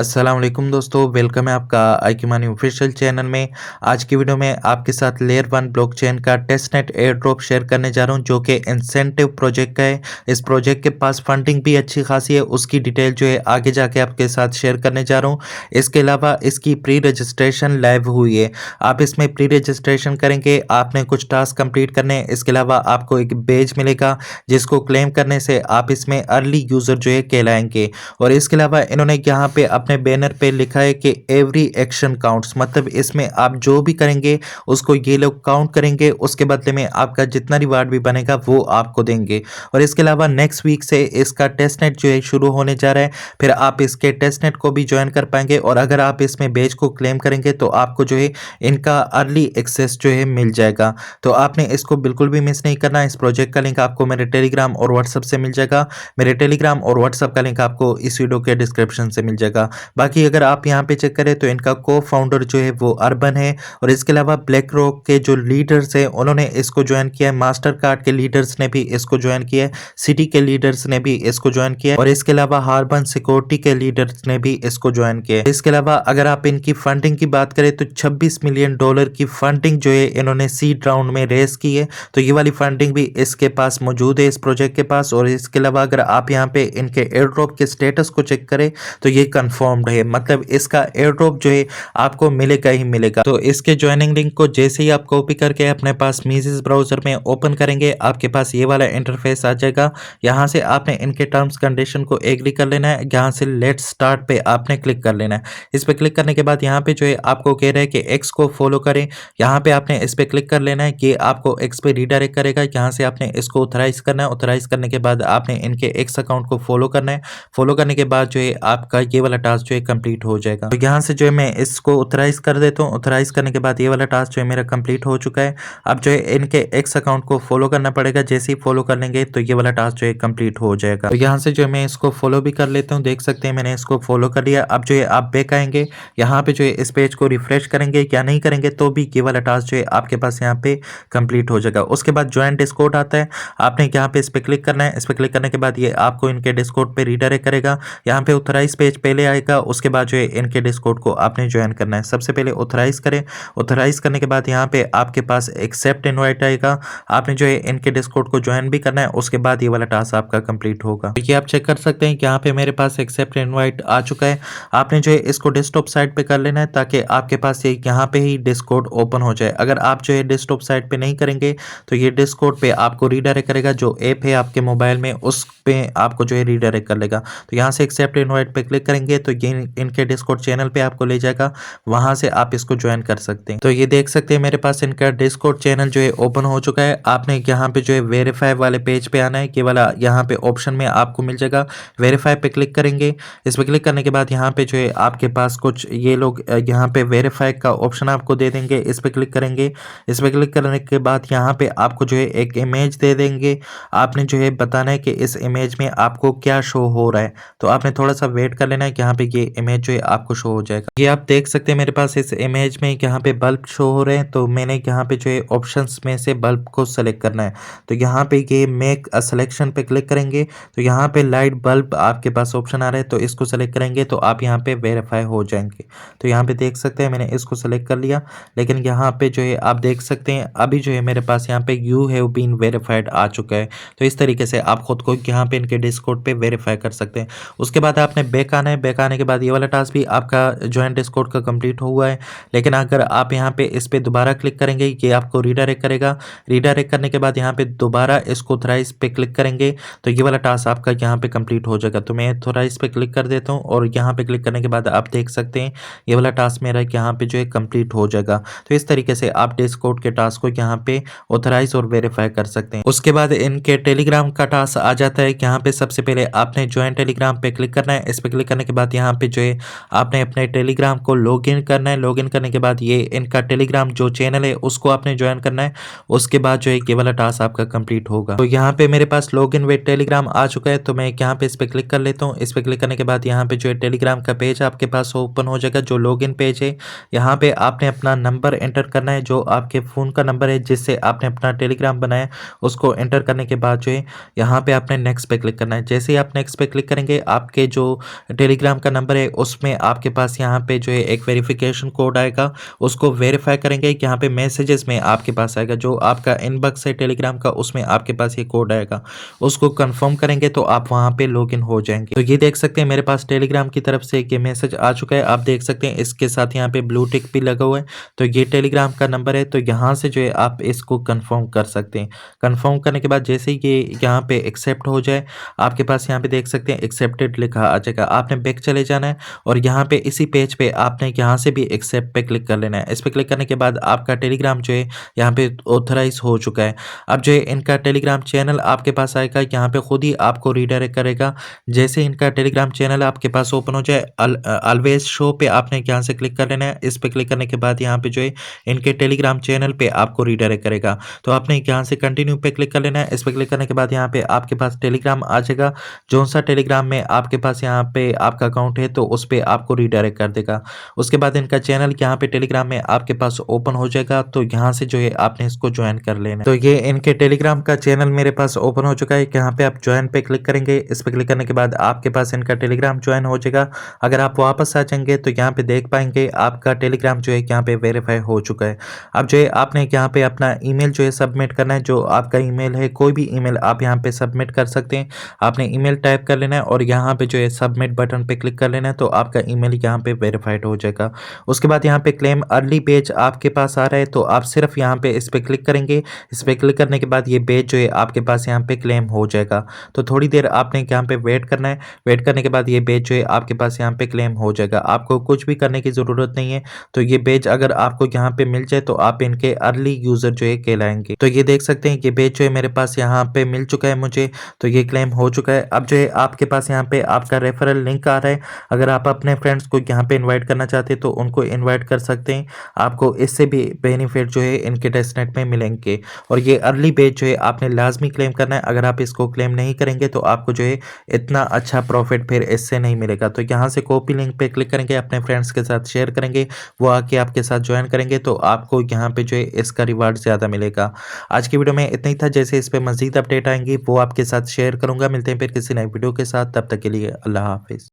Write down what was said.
अस्सलाम वालेकुम दोस्तों, वेलकम है आपका आईक्यू मनी ऑफिशियल चैनल में। आज की वीडियो में आपके साथ लेयर 1 ब्लॉकचेन का टेस्टनेट एयर ड्रॉप शेयर करने जा रहा हूं, जो कि इंसेंटिव प्रोजेक्ट का है। इस प्रोजेक्ट के पास फंडिंग भी अच्छी खासी है, उसकी डिटेल जो है आगे जाके आपके साथ शेयर करने जा रहा हूँ। इसके अलावा इसकी प्री रजिस्ट्रेशन लाइव हुई है। आप इसमें प्री रजिस्ट्रेशन करेंगे, आपने कुछ टास्क कंप्लीट करने हैं। इसके अलावा आपको एक बेज मिलेगा जिसको क्लेम करने से आप इसमें अर्ली यूज़र जो है कहलाएंगे। और इसके अलावा इन्होंने यहाँ पे अपने बैनर पे लिखा है कि एवरी एक्शन काउंट्स, मतलब इसमें आप जो भी करेंगे उसको ये लोग काउंट करेंगे, उसके बदले में आपका जितना रिवार्ड भी बनेगा वो आपको देंगे। और इसके अलावा नेक्स्ट वीक से इसका टेस्टनेट जो है शुरू होने जा रहा है, फिर आप इसके टेस्टनेट को भी ज्वाइन कर पाएंगे। और अगर आप इसमें बेच को क्लेम करेंगे तो आपको जो है इनका अर्ली एक्सेस जो है मिल जाएगा। तो आपने इसको बिल्कुल भी मिस नहीं करना। इस प्रोजेक्ट का लिंक आपको मेरे टेलीग्राम और व्हाट्सएप से मिल जाएगा। मेरे टेलीग्राम और व्हाट्सएप का लिंक आपको इस वीडियो के डिस्क्रिप्शन से मिल जाएगा। बाकी अगर आप यहाँ पे चेक करें तो इनका को फाउंडर जो है वो अर्बन है। और इसके अलावा ब्लैक रॉक के जो लीडर्स हैं उन्होंने इसको ज्वाइन किया है, मास्टर कार्ड के लीडर्स ने भी इसको ज्वाइन किया है, सिटी के लीडर्स ने भी इसको ज्वाइन किया है, और इसके अलावा हार्बन सिक्योरिटी के लीडर्स ने भी इसको ज्वाइन किया है। इसके अलावा अगर आप इनकी फंडिंग की बात करें तो $26 मिलियन की फंडिंग जो है इन्होंने सीड राउंड में रेस की है। तो ये वाली फंडिंग भी इसके पास मौजूद है, इस प्रोजेक्ट के पास। और इसके अलावा अगर आप यहाँ पे इनके एयर ड्रॉप के स्टेटस को चेक करें तो ये कंफर्म्ड है, मतलब इसका एयर ड्रॉप जो है आपको मिलेगा ही मिलेगा। तो इसके ज्वाइनिंग लिंक को जैसे ही आप कॉपी करके अपने पास मीजेस ब्राउजर में ओपन करेंगे, आपके पास ये वाला इंटरफेस आ जाएगा। यहाँ से आपने इनके टर्म्स कंडीशन को एग्री कर लेना है। यहाँ से लेट्स स्टार्ट पे आपने क्लिक कर लेना है। इस पे क्लिक करने के बाद यहाँ पे जो है आपको कह रहा है कि एक्स को फॉलो करें। यहाँ पे आपने इस पे क्लिक कर लेना है कि आपको एक्स पे रीडायरेक्ट करेगा। यहाँ से आपने इसको ऑथराइज करना है। ऑथराइज करने के बाद आपने इनके एक्स अकाउंट को फॉलो करना है। फॉलो करने के बाद जो है आपका ये वाला टास्क जो है कंप्लीट हो जाएगा। तो यहाँ से जो है मैं इसको ऑथराइज कर देता हूँ। ऑथराइज करने के बाद ये वाला टास्क जो है मेरा कंप्लीट हो चुका है। अब जो है इनके एक्स अकाउंट को फॉलो करना पड़ेगा। जैसे ही फॉलो कर लेंगे तो ये वाला टास्क जो है कंप्लीट हो जाएगा। तो यहाँ से जो है मैं इसको फॉलो भी कर लेता हूँ। देख सकते हैं मैंने इसको फॉलो कर लिया। अब जो है आप बैक आएंगे, यहाँ पे जो है इस पेज को रिफ्रेश करेंगे, क्या नहीं करेंगे तो भी ये वाला टास्क जो है आपके पास यहाँ पे कंप्लीट हो जाएगा। उसके बाद ज्वाइन डिस्कॉर्ड आता है, आपने यहाँ पे इस पे क्लिक करना है। इस पे क्लिक करने के बाद ये आपको इनके डिस्कॉर्ड पे रीडायरेक्ट करेगा। यहाँ पे ऑथराइज पेज पहले आएगा, उसके बाद जो है इनके डिस्कॉर्ड को आपने ज्वाइन करना है। सबसे पहले ऑथराइज करें। ऑथराइज करने के बाद यहाँ पे आपके पास एक्सेप्ट इनवाइट आएगा, आपने जो है इनके डिस्कॉर्ड को ज्वाइन भी करना है। उसके बाद ये वाला टास्क आपका कंप्लीट होगा। तो ये आप चेक कर सकते हैं कि यहाँ पे मेरे पास एक्सेप्ट इनवाइट आ चुका है। आपने जो है इसको डेस्कटॉप साइट पे कर लेना है ताकि आपके पास ये यहाँ पे ही डिस्कॉर्ड ओपन हो जाए। अगर आप जो है डेस्कटॉप साइट पे नहीं करेंगे तो ये डिस्कॉर्ड पे आपको रीडायरेक्ट करेगा, जो ऐप है आपके मोबाइल में उस पे आपको जो है रीडायरेक्ट कर लेगा। तो यहाँ से एक्सेप्ट इनवाइट पे क्लिक करेंगे तो ये इनके डिस्कॉर्ड चैनल पे आपको ले जाएगा, वहां से आप इसको ज्वाइन कर सकते हैं। तो ये देख सकते हैं मेरे पास इनका डिस्कॉर्ड चैनल जो है ओपन हो चुका है। आपने यहाँ पे जो है वेरीफाई वाले पेज पे आना है, कि वाला यहाँ पे ऑप्शन में आपको मिल जाएगा, वेरीफाई पे क्लिक करेंगे। इस पे क्लिक करने के बाद यहाँ पे जो है आपके पास कुछ ये लोग यहाँ पे वेरीफाई का ऑप्शन आपको दे देंगे। इस पे क्लिक करेंगे। इस पे क्लिक करने के बाद यहाँ पे आपको जो है एक इमेज दे देंगे। आपने जो है बताना है कि इस इमेज में आपको क्या शो हो रहा है। तो आपने थोड़ा सा वेट कर लेना है कि यहाँ पे ये इमेज जो है आपको शो हो जाएगा। ये आप देख सकते हैं मेरे पास इस इमेज में यहाँ पे बल्ब शो हो रहे हैं। तो मैंने यहाँ पे जो है ऑप्शंस में से बल्ब को सेलेक्ट करना है। तो यहाँ पे ये मेक अ सिलेक्शन पे क्लिक करेंगे तो यहाँ पे लाइट बल्ब आपके पास ऑप्शन आ रहा है, तो इसको सेलेक्ट करेंगे तो आप यहाँ पे वेरीफाई हो जाएंगे। तो यहाँ पे देख सकते हैं मैंने इसको सेलेक्ट कर लिया, लेकिन यहाँ पे जो है आप देख सकते हैं अभी जो है मेरे पास यहाँ पे यू हैव बीन वेरीफाइड आ चुका है। तो इस तरीके से आप खुद को यहाँ पे इनके डिस्कॉर्ड पे वेरीफाई कर सकते हैं। उसके बाद आपने बैक आना है। बैक आने के बाद ये वाला टास्क भी आपका ज्वाइन डिस्कॉर्ड का कंप्लीट हुआ है, लेकिन अगर आप यहाँ पे इस पे दोबारा क्लिक करेंगे ये आपको रीडायरेक्ट करेगा। रीडायरेक्ट करने के बाद यहाँ पे दोबारा इसको ऑथराइज पे क्लिक करेंगे तो ये वाला टास्क आपका यहाँ पे कंप्लीट हो जाएगा। तो मैं ऑथराइज पे क्लिक कर देता हूँ और यहाँ पे क्लिक करने के बाद आप देख सकते हैं ये वाला टास्क मेरा यहाँ पे जो है कंप्लीट हो जाएगा। तो इस तरीके से आप डिस्कॉर्ड के टास्क को यहाँ पे ऑथराइज और वेरीफाई कर सकते हैं। उसके बाद इनके टेलीग्राम का टास्क आ जाता है। यहाँ पे सबसे पहले आपने ज्वाइन टेलीग्राम पे क्लिक करना है। इस पे क्लिक करने के बाद यहाँ पे जो है आपने अपने टेलीग्राम को लॉगिन करना है। लॉगिन करने के बाद ये इनका टेलीग्राम जो चैनल है उसको आपने ज्वाइन करना है। उसके बाद जो है ये वाला टास्क आपका कंप्लीट होगा। तो यहाँ पे मेरे पास लॉगिन विद टेलीग्राम आ चुका है, तो मैं यहाँ पे इस पे क्लिक कर लेता हूँ। इस पे क्लिक करने के बाद यहाँ पे जो है टेलीग्राम का पेज आपके पास ओपन हो जाएगा, जो लॉगिन पेज है। यहाँ पे आपने अपना नंबर एंटर करना है, जो आपके फ़ोन का नंबर है जिससे आपने अपना टेलीग्राम बनाया, उसको एंटर करने के बाद जो है यहाँ पे आपने नेक्स्ट पे क्लिक करना है। जैसे ही आप नेक्स्ट पे क्लिक करेंगे आपके जो टेलीग्राम का का नंबर है उसमें आपके पास यहाँ पे जो है एक वेरिफिकेशन कोड आएगा, उसको वेरीफाई करेंगे। यहाँ पे मैसेजेस में आपके पास आएगा, जो आपका इनबॉक्स है टेलीग्राम का उसमें आपके पास ये कोड आएगा, उसको कंफर्म करेंगे तो आप वहाँ पे लॉगिन हो जाएंगे। तो ये देख सकते हैं मेरे पास टेलीग्राम की तरफ से ये मैसेज आ चुका है, आप देख सकते हैं इसके साथ यहाँ पे ब्लू टिक भी लगा हुआ है। तो ये टेलीग्राम का नंबर है, तो यहाँ से जो है आप इसको कंफर्म कर सकते हैं। कंफर्म करने के बाद जैसे ही ये यहाँ पे एक्सेप्ट हो जाए, आपके पास यहाँ पे देख सकते हैं एक्सेप्टेड लिखा आ जाएगा। आपने बैक चले जाना है और यहाँ पे इसी पेज पे आपने यहाँ से भी एक्सेप्ट पे क्लिक कर लेना है। इस पे क्लिक करने के बाद आपका टेलीग्राम जो है यहाँ पे ऑथराइज हो चुका है। अब जो है इनका टेलीग्राम चैनल आपके पास आएगा, यहाँ पे खुद ही आपको रीडायरेक्ट करेगा। जैसे इनका टेलीग्राम चैनल आपके पास ओपन हो जाए, ऑलवेज शो पे आपने यहाँ से क्लिक कर लेना है। इस पे क्लिक करने के बाद यहाँ पे जो है इनके टेलीग्राम चैनल पे आपको रीडायरेक्ट करेगा, तो आपने यहाँ से कंटिन्यू पे क्लिक कर लेना है। इस पे क्लिक करने के बाद यहाँ पे आपके पास टेलीग्राम आ जाएगा, जो सा टेलीग्राम में आपके पास यहाँ पे आपका अकाउंट है तो उस पे आपको रीडायरेक्ट कर देगा। उसके बाद इनका चैनल यहाँ पे टेलीग्राम में आपके पास ओपन हो जाएगा, तो यहाँ से जो है आपने इसको ज्वाइन कर लेना है। तो ये इनके टेलीग्राम का चैनल मेरे पास ओपन हो चुका है, यहाँ पे आप ज्वाइन पे क्लिक करेंगे। इस पे क्लिक करने के बाद आपके पास इनका टेलीग्राम ज्वाइन हो जाएगा। अगर आप वापस आ जाएंगे तो यहाँ पे देख पाएंगे आपका टेलीग्राम जो है यहाँ पे वेरीफाई हो चुका है। अब जो है आपने यहाँ पे अपना ईमेल जो है सबमिट करना है, जो आपका ईमेल है कोई भी ईमेल आप यहाँ पे सबमिट कर सकते हैं। आपने ईमेल टाइप कर लेना है और यहाँ पे जो है सबमिट बटन पे क्लिक कर लेना है, तो आपका ईमेल यहाँ पे वेरीफाइड हो जाएगा। उसके बाद यहाँ पे क्लेम अर्ली पेज आपके पास आ रहा है, तो आप सिर्फ यहाँ पे इस पे क्लिक करेंगे। इस पे क्लिक करने के बाद ये पेज जो है आपके पास यहाँ पे क्लेम हो जाएगा। तो थोड़ी देर आपने यहाँ पे वेट करना है। वेट करने के बाद ये पेज जो है आपके पास यहाँ पे क्लेम हो जाएगा, आपको कुछ भी करने की ज़रूरत नहीं है। तो ये पेज अगर आपको यहाँ पे मिल जाए तो आप इनके अर्ली यूज़र जो है कहलाएंगे। तो ये देख सकते हैं ये पेज जो है मेरे पास यहाँ पे मिल चुका है मुझे, तो ये क्लेम हो चुका है। अब जो है आपके पास यहाँ पे आपका रेफरल लिंक आ रहा है, अगर आप अपने फ्रेंड्स को यहाँ पे इनवाइट करना चाहते हैं तो उनको इनवाइट कर सकते हैं। आपको इससे भी बेनिफिट जो है इनके टेस्टनेट में मिलेंगे। और ये अर्ली बैच जो है आपने लाजमी क्लेम करना है, अगर आप इसको क्लेम नहीं करेंगे तो आपको जो है इतना अच्छा प्रॉफिट फिर इससे नहीं मिलेगा। तो यहाँ से कॉपी लिंक पे क्लिक करेंगे, अपने फ्रेंड्स के साथ शेयर करेंगे, वो आके आपके साथ ज्वाइन करेंगे, तो आपको यहाँ पे जो है इसका रिवार्ड ज़्यादा मिलेगा। आज की वीडियो में इतना ही था, जैसे इस पर मजीद अपडेट आएंगी वो आपके साथ शेयर करूंगा। मिलते हैं फिर किसी नई वीडियो के साथ, तब तक के लिए अल्लाह हाफिज़।